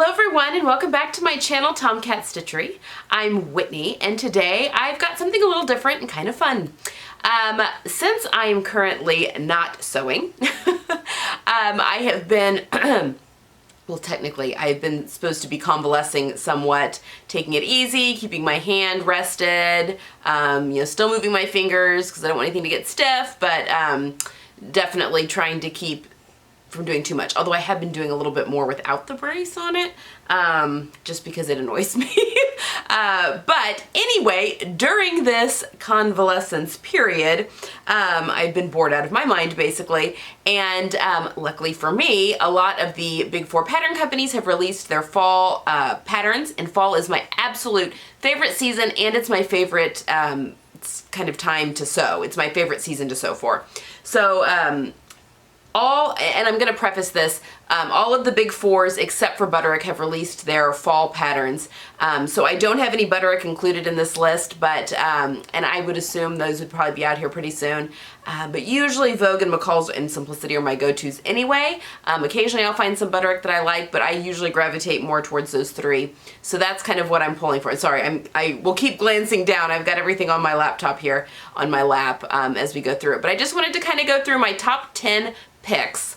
Hello everyone and welcome back to my channel, Tomcat Stitchery. I'm Whitney and today I've got something a little different and kind of fun. Since I am currently not sewing, I have been, well technically I've been supposed to be convalescing somewhat, taking it easy, keeping my hand rested, still moving my fingers because I don't want anything to get stiff, but definitely trying to keep from doing too much. Although I have been doing a little bit more without the brace on it, just because it annoys me. But anyway, during this convalescence period, I've been bored out of my mind basically, and luckily for me, a lot of the big four pattern companies have released their fall patterns, and fall is my absolute favorite season, and it's my favorite kind of time to sew. It's my favorite season to sew for. So, and I'm going to preface this, all of the big fours except for Butterick have released their fall patterns. So I don't have any Butterick included in this list, but, and I would assume those would probably be out here pretty soon. But usually Vogue and McCall's and Simplicity are my go-tos anyway. Occasionally I'll find some Butterick that I like, but I usually gravitate more towards those three. So that's kind of what I'm pulling for. Sorry, I will keep glancing down. I've got everything on my laptop here, on my lap, as we go through it. But I just wanted to kind of go through my top 10 picks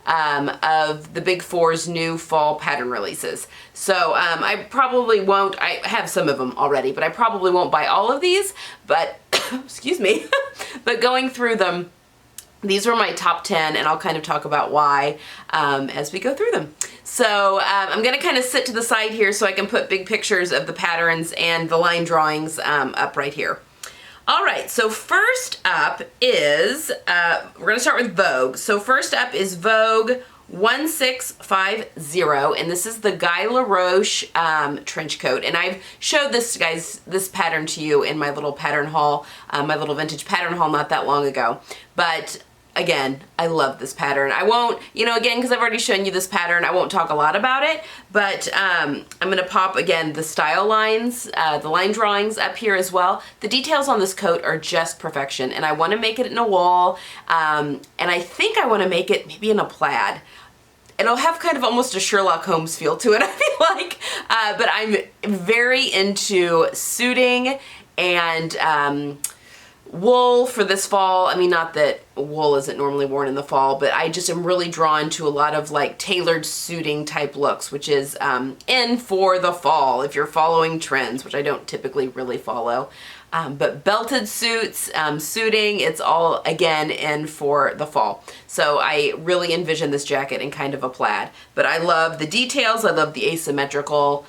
of the big four's new fall pattern releases. So I probably won't, I have some of them already, but I probably won't buy all of these, but excuse me, but going through them, these are my top 10 and I'll kind of talk about why as we go through them. So I'm going to kind of sit to the side here so I can put big pictures of the patterns and the line drawings up right here. Alright, so first up is, we're going to start with Vogue. So first up is Vogue 1650, and this is the Guy Laroche trench coat. And I've showed this pattern to you in my little pattern haul, my little vintage pattern haul not that long ago. But again, I love this pattern. I won't, again, because I've already shown you this pattern, I won't talk a lot about it, but I'm going to pop, again, the style lines, the line drawings up here as well. The details on this coat are just perfection, and I want to make it in a wall, and I think I want to make it maybe in a plaid. It'll have kind of almost a Sherlock Holmes feel to it, I feel like, but I'm very into suiting and wool for this fall. I mean, not that wool isn't normally worn in the fall, but I just am really drawn to a lot of like tailored suiting type looks, which is in for the fall if you're following trends, which I don't typically really follow. But belted suits, suiting, it's all again in for the fall. So I really envision this jacket in kind of a plaid. But I love the details, I love the asymmetrical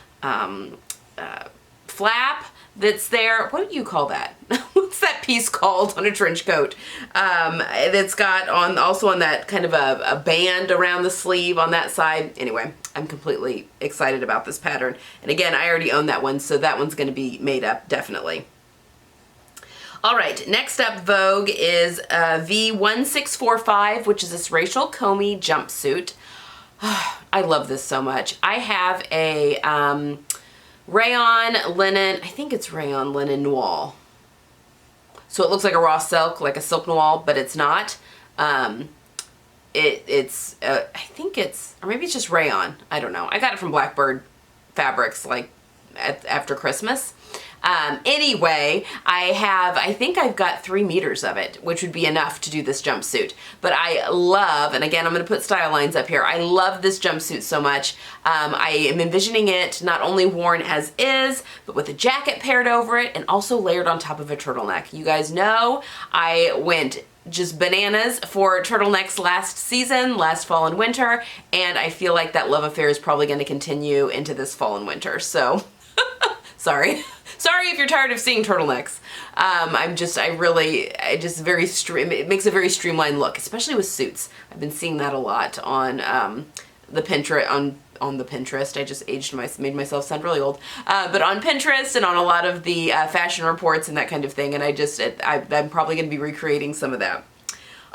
flap that's there. What do you call that? What's that piece called on a trench coat? That's got also on that kind of a band around the sleeve on that side. Anyway, I'm completely excited about this pattern. And again, I already own that one, so that one's going to be made up definitely. All right, next up, Vogue is V1645, which is this Rachel Comey jumpsuit. I love this so much. I have a rayon linen, I think it's rayon linen noir. So it looks like a raw silk, like a silk noir, but it's not. I think it's, or maybe it's just rayon. I don't know. I got it from Blackbird Fabrics like after Christmas. Anyway, I think I've got 3 meters of it, which would be enough to do this jumpsuit. But I love, and again, I'm going to put style lines up here. I love this jumpsuit so much. I am envisioning it not only worn as is, but with a jacket paired over it and also layered on top of a turtleneck. You guys know I went just bananas for turtlenecks last season, last fall and winter, and I feel like that love affair is probably going to continue into this fall and winter. So, sorry. Sorry if you're tired of seeing turtlenecks. It makes a very streamlined look, especially with suits. I've been seeing that a lot on the Pinterest, on the Pinterest. I just made myself sound really old. But on Pinterest and on a lot of the fashion reports and that kind of thing, and I'm probably going to be recreating some of that.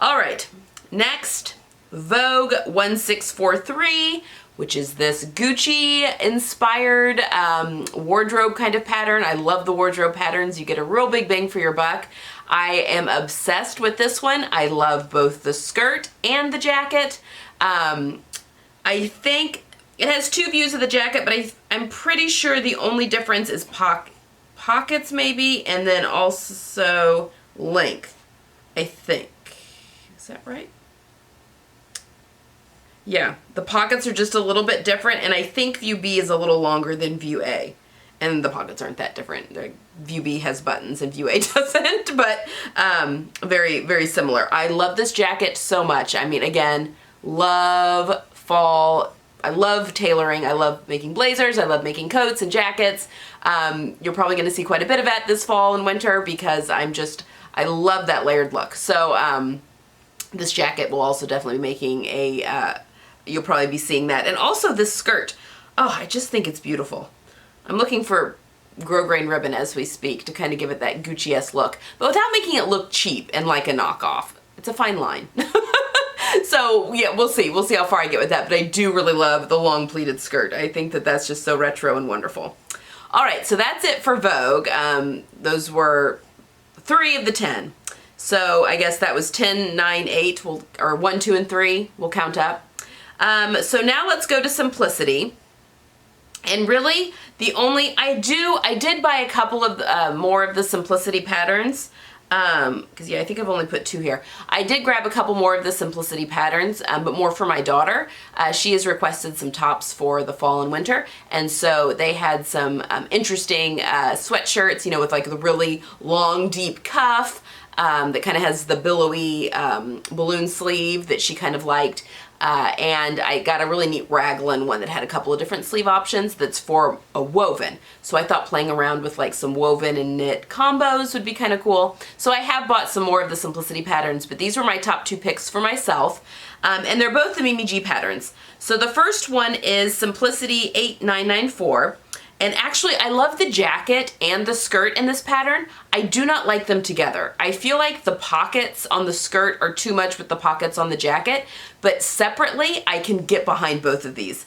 All right, next, Vogue 1643, which is this Gucci-inspired wardrobe kind of pattern. I love the wardrobe patterns. You get a real big bang for your buck. I am obsessed with this one. I love both the skirt and the jacket. I think it has two views of the jacket, but I'm pretty sure the only difference is pockets maybe, and then also length, I think. Is that right? Yeah, the pockets are just a little bit different, and I think view B is a little longer than view A. And the pockets aren't that different. View B has buttons and view A doesn't, but very, very similar. I love this jacket so much. I mean, again, love fall. I love tailoring. I love making blazers. I love making coats and jackets. You're probably going to see quite a bit of that this fall and winter because I love that layered look. So this jacket will also definitely be making you'll probably be seeing that. And also this skirt. Oh, I just think it's beautiful. I'm looking for grosgrain ribbon as we speak to kind of give it that Gucci-esque look, but without making it look cheap and like a knockoff. It's a fine line. So yeah, we'll see. We'll see how far I get with that, but I do really love the long pleated skirt. I think that that's just so retro and wonderful. All right, so that's it for Vogue. Those were 3 of the 10. So I guess that was 10, 9, 8, or 1, 2, and 3. We'll count up. So now let's go to Simplicity. And really, I did buy a couple of more of the Simplicity patterns, because yeah, I think I've only put 2 here. I did grab a couple more of the Simplicity patterns, but more for my daughter. She has requested some tops for the fall and winter, and so they had some interesting sweatshirts, you know, with like the really long, deep cuff, that kind of has the billowy balloon sleeve that she kind of liked. And I got a really neat raglan one that had a couple of different sleeve options that's for a woven. So I thought playing around with like some woven and knit combos would be kind of cool. So I have bought some more of the Simplicity patterns, but these were my top 2 picks for myself. And they're both the Mimi G patterns. So the first one is Simplicity 8994. And actually, I love the jacket and the skirt in this pattern. I do not like them together. I feel like the pockets on the skirt are too much with the pockets on the jacket, but separately, I can get behind both of these.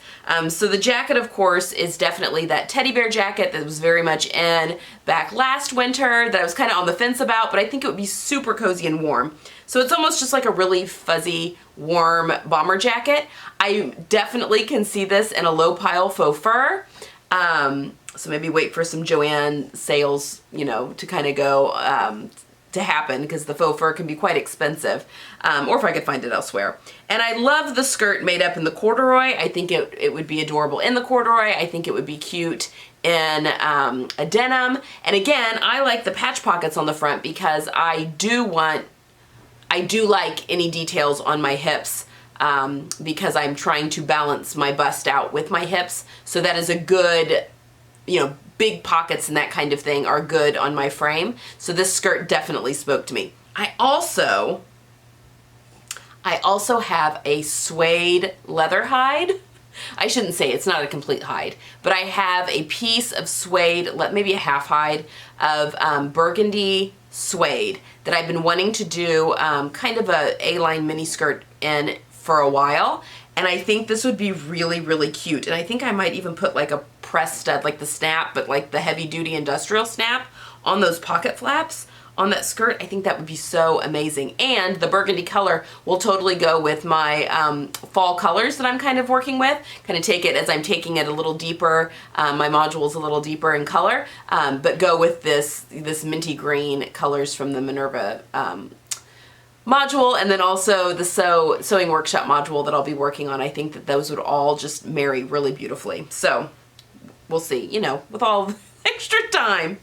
So the jacket, of course, is definitely that teddy bear jacket that was very much in back last winter that I was kind of on the fence about, but I think it would be super cozy and warm. So it's almost just like a really fuzzy, warm bomber jacket. I definitely can see this in a low pile faux fur. So maybe wait for some Joanne sales, you know, to kind of go, to happen, because the faux fur can be quite expensive, or if I could find it elsewhere. And I love the skirt made up in the corduroy. I think it would be adorable in the corduroy. I think it would be cute in a denim. And again, I like the patch pockets on the front because I do like any details on my hips. Because I'm trying to balance my bust out with my hips. So that is a good, you know, big pockets and that kind of thing are good on my frame. So this skirt definitely spoke to me. I also have a suede leather hide. I shouldn't say it's not a complete hide, but I have a piece of suede, maybe a half hide of burgundy suede that I've been wanting to do kind of a A-line mini skirt in for a while, and I think this would be really, really cute. And I think I might even put like a press stud, like the snap, but like the heavy duty industrial snap on those pocket flaps on that skirt. I think that would be so amazing. And the burgundy color will totally go with my fall colors that I'm kind of working with. Kind of take it as I'm taking it a little deeper. My module's a little deeper in color, but go with this minty green colors from the Minerva module, and then also the sewing workshop module that I'll be working on. I think that those would all just marry really beautifully. So we'll see, you know, with all the extra time.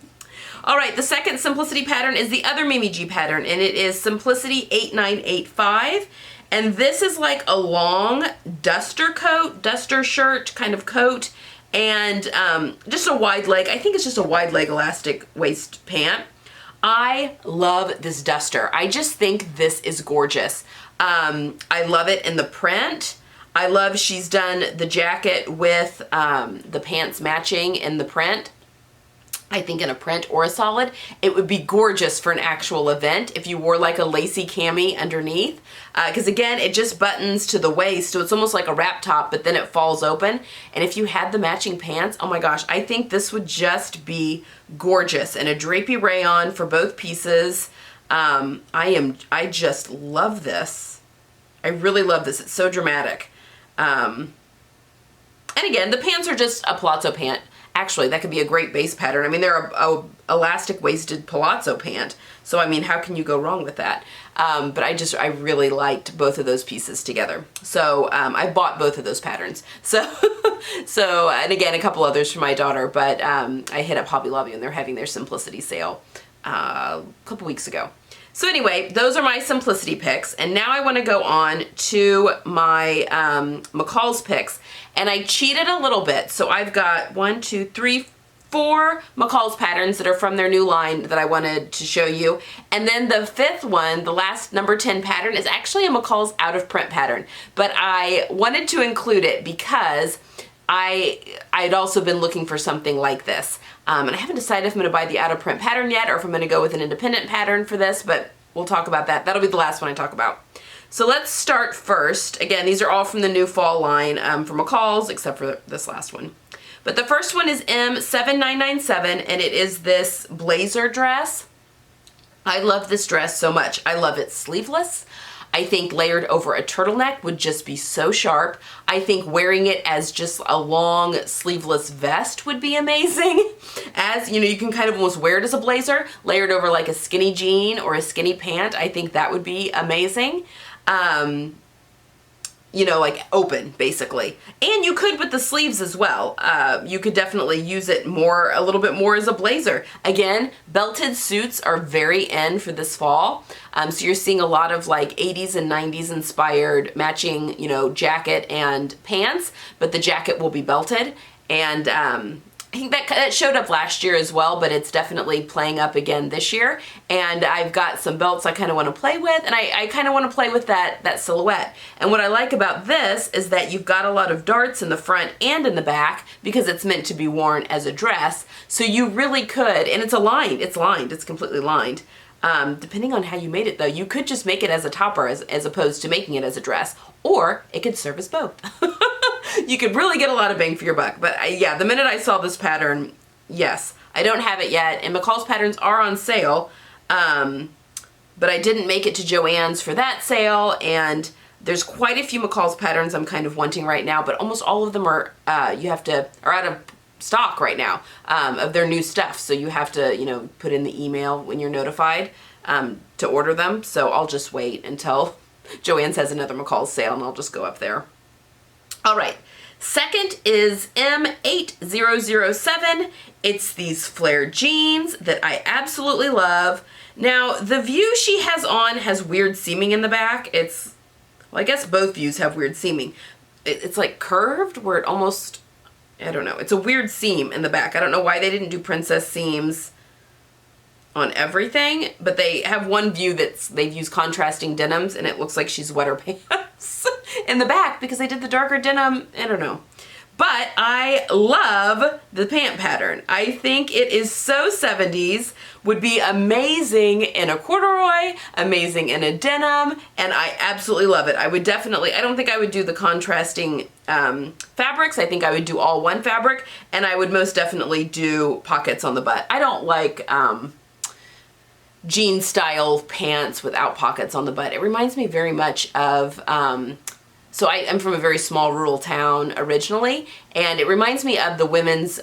All right, the second Simplicity pattern is the other Mimi G pattern, and it is Simplicity 8985. And this is like a long duster shirt kind of coat, and just a wide leg. I think it's just a wide leg elastic waist pant. I love this duster. I just think this is gorgeous. I love it in the print. I love she's done the jacket with the pants matching in the print. I think in a print or a solid, it would be gorgeous for an actual event if you wore like a lacy cami underneath. Because again, it just buttons to the waist, so it's almost like a wrap top, but then it falls open. And if you had the matching pants, oh my gosh, I think this would just be gorgeous. And a drapey rayon for both pieces. I just love this. I really love this. It's so dramatic. And again, the pants are just a palazzo pant. Actually, that could be a great base pattern. I mean, they're a elastic waisted palazzo pant. So, I mean, how can you go wrong with that? But I really liked both of those pieces together. So, I bought both of those patterns. So, and again, a couple others for my daughter, but I hit up Hobby Lobby and they're having their Simplicity sale a couple weeks ago. So anyway, those are my Simplicity picks, and now I want to go on to my McCall's picks, and I cheated a little bit. So I've got 1, 2, 3, 4 McCall's patterns that are from their new line that I wanted to show you, and then the 5th one, the last number 10 pattern, is actually a McCall's out of print pattern, but I wanted to include it because I'd also been looking for something like this. And I haven't decided if I'm going to buy the out of print pattern yet or if I'm going to go with an independent pattern for this, but we'll talk about that. That'll be the last one I talk about. So let's start first. Again, these are all from the new fall line from McCall's, except for this last one. But the first one is M7997, and it is this blazer dress. I love this dress so much. I love it sleeveless. I think layered over a turtleneck would just be so sharp. I think wearing it as just a long sleeveless vest would be amazing. As, you know, you can kind of almost wear it as a blazer, layered over like a skinny jean or a skinny pant. I think that would be amazing. You know, like open, basically. And you could with the sleeves as well. You could definitely use it a little bit more as a blazer. Again, belted suits are very in for this fall. So you're seeing a lot of like 80s and 90s inspired matching, you know, jacket and pants, but the jacket will be belted. And I think that showed up last year as well, but it's definitely playing up again this year. And I've got some belts I kind of want to play with, and I kind of want to play with that silhouette. And what I like about this is that you've got a lot of darts in the front and in the back because it's meant to be worn as a dress. So you really could, and it's lined, it's completely lined. Depending on how you made it though, you could just make it as a topper as opposed to making it as a dress, or it could serve as both. You could really get a lot of bang for your buck. But yeah, the minute I saw this pattern, yes, I don't have it yet, and McCall's patterns are on sale, but I didn't make it to Joann's for that sale, and there's quite a few McCall's patterns I'm kind of wanting right now, but almost all of them are out of stock right now of their new stuff, so you have to, you know, put in the email when you're notified to order them. So I'll just wait until Joann's has another McCall's sale, and I'll just go up there. All right, second is M8007. It's these flared jeans that I absolutely love. Now, the view she has on has weird seaming in the back. Well, I guess both views have weird seaming. It's like curved where it almost, I don't know. It's a weird seam in the back. I don't know why they didn't do princess seams on everything, but they have one view they've used contrasting denims, and it looks like she's wet her pants in the back because they did the darker denim. I don't know. But I love the pant pattern. I think it is so 70s, would be amazing in a corduroy, amazing in a denim, and I absolutely love it. I don't think I would do the contrasting fabrics. I think I would do all one fabric, and I would most definitely do pockets on the butt. I don't like jean style pants without pockets on the butt. It reminds me very much of, so I'm from a very small rural town originally, and it reminds me of the women's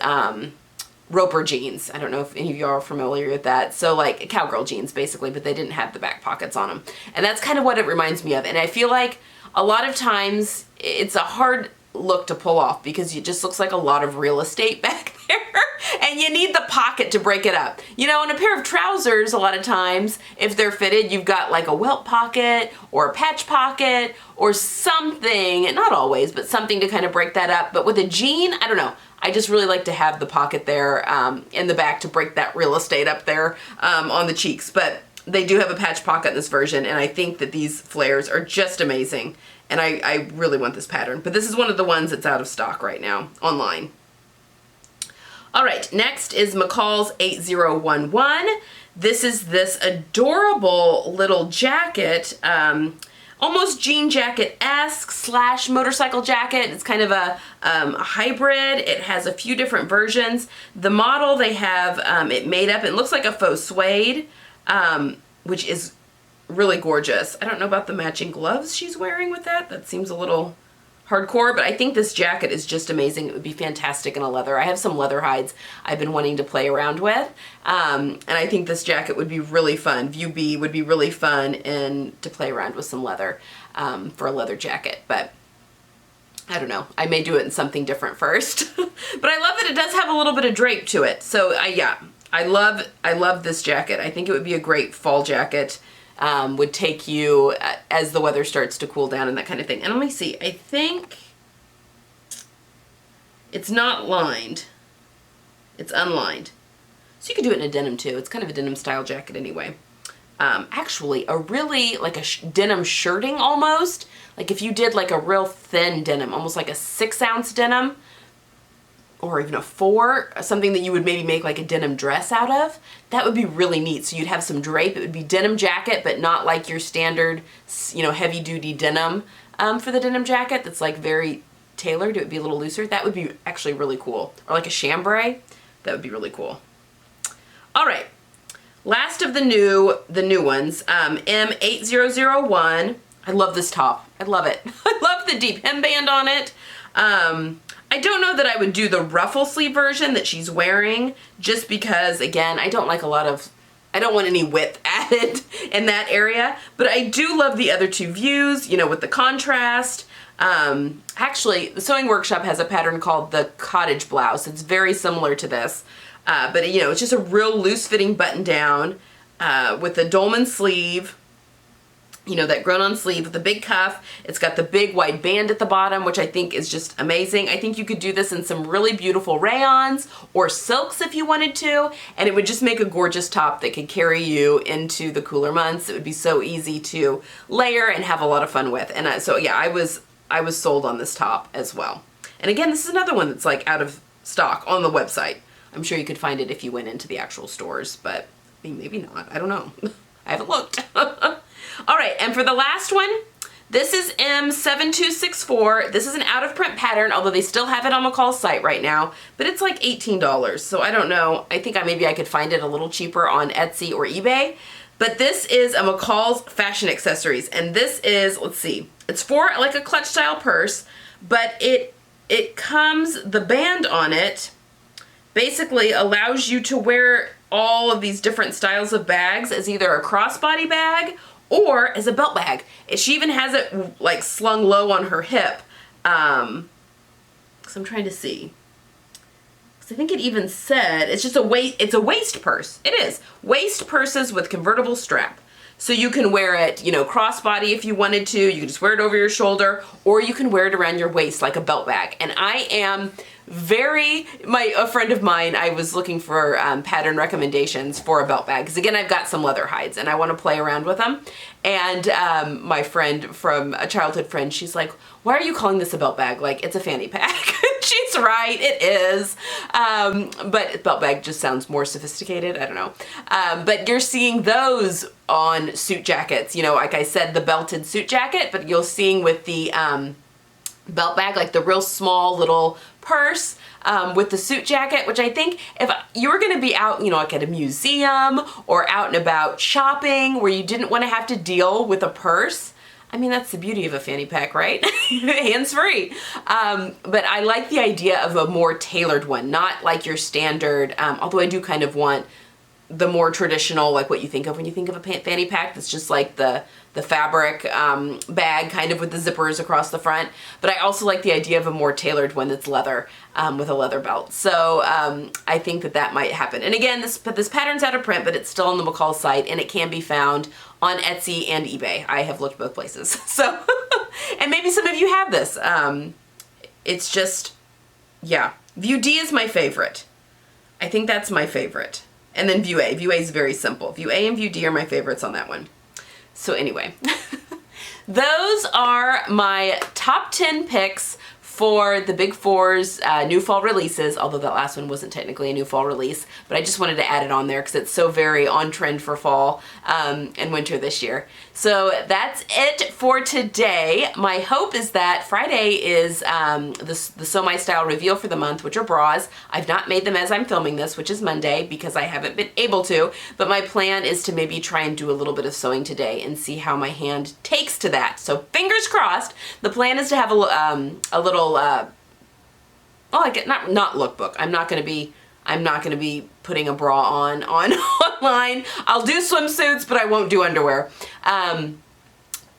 Roper jeans. I don't know if any of you are familiar with that. So like cowgirl jeans basically, but they didn't have the back pockets on them. And that's kind of what it reminds me of. And I feel like a lot of times it's a hard look to pull off because it just looks like a lot of real estate back there. And you need the pocket to break it up. You know, in a pair of trousers, a lot of times, if they're fitted, you've got like a welt pocket or a patch pocket or something, not always, but something to kind of break that up. But with a jean, I don't know. I just really like to have the pocket there in the back to break that real estate up there on the cheeks. But they do have a patch pocket in this version, and I think that these flares are just amazing. And I really want this pattern. But this is one of the ones that's out of stock right now online. All right, next is McCall's 8011. This is this adorable little jacket, almost jean jacket-esque / motorcycle jacket. It's kind of a hybrid. It has a few different versions. The model they have it made up. It looks like a faux suede, which is really gorgeous. I don't know about the matching gloves she's wearing with that. That seems a little hardcore, but I think this jacket is just amazing. It would be fantastic in a leather. I have some leather hides I've been wanting to play around with, and I think this jacket would be really fun. View B would be really fun and to play around with some leather for a leather jacket, but I don't know. I may do it in something different first. But I love that it does have a little bit of drape to it. So yeah, I love this jacket. I think it would be a great fall jacket. Would take you as the weather starts to cool down and that kind of thing. And let me see, I think it's not lined. It's unlined. So you could do it in a denim too. It's kind of a denim style jacket anyway. Actually, a really like a denim shirting almost. Like if you did like a real thin denim, almost like a 6-ounce denim, or even a 4, something that you would maybe make like a denim dress out of, that would be really neat. So you'd have some drape. It would be denim jacket, but not like your standard, you know, heavy duty denim for the denim jacket that's like very tailored. It would be a little looser. That would be actually really cool. Or like a chambray. That would be really cool. All right. Last of the new ones, M8001. I love this top. I love it. I love the deep hemband on it. I don't know that I would do the ruffle sleeve version that she's wearing, just because, again, I don't want any width added in that area, but I do love the other two views, you know, with the contrast. Actually, the Sewing Workshop has a pattern called the Cottage Blouse. It's very similar to this, but you know, it's just a real loose fitting button down with a dolman sleeve. You know, that grown-on sleeve with the big cuff. It's got the big wide band at the bottom, which I think is just amazing. I think you could do this in some really beautiful rayons or silks if you wanted to, and it would just make a gorgeous top that could carry you into the cooler months. It would be so easy to layer and have a lot of fun with. And so yeah, I was sold on this top as well. And again, this is another one that's like out of stock on the website. I'm sure you could find it if you went into the actual stores, but I mean, maybe not. I don't know. I haven't looked. All right, and for the last one, this is M7264. This is an out-of-print pattern, although they still have it on McCall's site right now, but it's like $18, so I don't know. I think maybe I could find it a little cheaper on Etsy or eBay, but this is a McCall's Fashion Accessories, and this is, let's see, it's for like a clutch-style purse, but it comes, the band on it basically allows you to wear all of these different styles of bags as either a crossbody bag or as a belt bag. She even has it like slung low on her hip. So I'm trying to see. So I think it even said, it's just it's a waist purse. It is. Waist purses with convertible strap. So you can wear it, you know, crossbody if you wanted to. You can just wear it over your shoulder, or you can wear it around your waist like a belt bag. And I am a friend of mine, I was looking for pattern recommendations for a belt bag, because again, I've got some leather hides and I want to play around with them. And my friend from a childhood friend, she's like, why are you calling this a belt bag? Like, it's a fanny pack. She's right, it is. But belt bag just sounds more sophisticated, I don't know. But you're seeing those on suit jackets, you know, like I said, the belted suit jacket, but you're seeing with the belt bag, like the real small little purse with the suit jacket, which I think if you were going to be out, you know, like at a museum or out and about shopping where you didn't want to have to deal with a purse, I mean, that's the beauty of a fanny pack, right? Hands-free. But I like the idea of a more tailored one, not like your standard, although I do kind of want the more traditional, like what you think of when you think of a fanny pack that's just like the fabric bag kind of with the zippers across the front. But I also like the idea of a more tailored one that's leather with a leather belt. So I think that might happen. And again, this pattern's out of print, but it's still on the McCall site and it can be found on Etsy and eBay. I have looked both places. So, and maybe some of you have this. It's just, yeah. View D is my favorite. I think that's my favorite. And then View A. View A is very simple. View A and View D are my favorites on that one. So anyway, those are my top 10 picks for the Big Four's new fall releases, although that last one wasn't technically a new fall release, but I just wanted to add it on there because it's so very on trend for fall and winter this year. So that's it for today. My hope is that Friday is the Sew My Style reveal for the month, which are bras. I've not made them as I'm filming this, which is Monday, because I haven't been able to, but my plan is to maybe try and do a little bit of sewing today and see how my hand takes to that. So fingers crossed. The plan is to have a little, not lookbook. I'm not gonna be putting a bra on online. I'll do swimsuits, but I won't do underwear.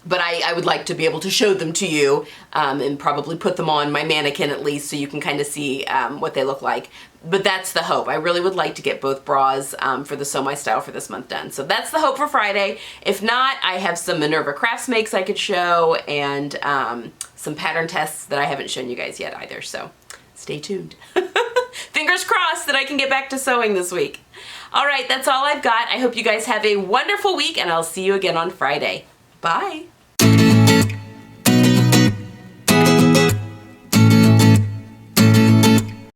But I would like to be able to show them to you and probably put them on my mannequin at least so you can kind of see what they look like. But that's the hope. I really would like to get both bras for the Sew My Style for this month done. So that's the hope for Friday. If not, I have some Minerva Crafts makes I could show and some pattern tests that I haven't shown you guys yet either. So stay tuned. Fingers crossed that I can get back to sewing this week. All right, that's all I've got. I hope you guys have a wonderful week, and I'll see you again on Friday. Bye.